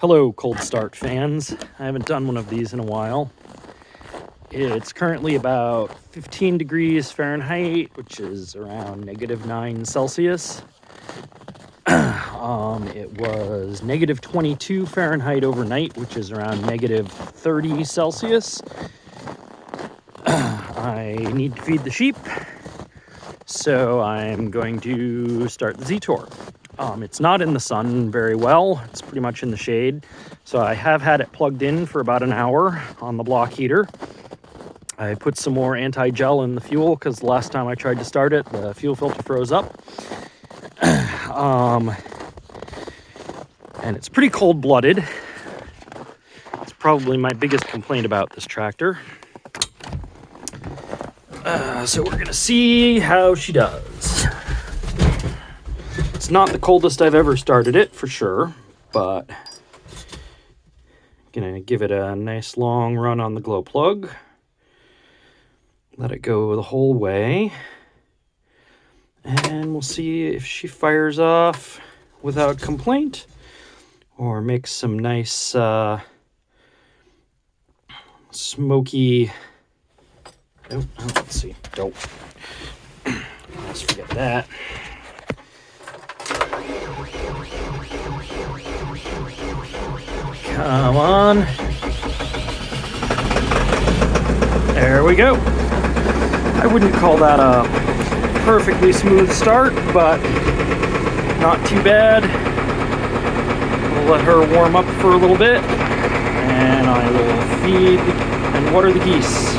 Hello, cold start fans. I haven't done one of these in a while. It's currently about 15 degrees Fahrenheit, which is around -9 Celsius. It was -22 Fahrenheit overnight, which is around -30 Celsius. I need to feed the sheep, so I'm going to start the Zetor. It's not in the sun very well. It's pretty much in the shade. So I have had it plugged in for about an hour on the block heater. I put some more anti-gel in the fuel because the last time I tried to start it, the fuel filter froze up. And it's pretty cold-blooded. It's probably my biggest complaint about this tractor. So we're gonna see how she does. It's not the coldest I've ever started it, for sure, but gonna give it a nice long run on the glow plug. Let it go the whole way. And we'll see if she fires off without complaint or makes some nice smoky... Oh, let's see. Don't. Let's forget that. Come on. There we go. I wouldn't call that a perfectly smooth start, but not too bad. We'll let her warm up for a little bit, and I will feed and water the geese.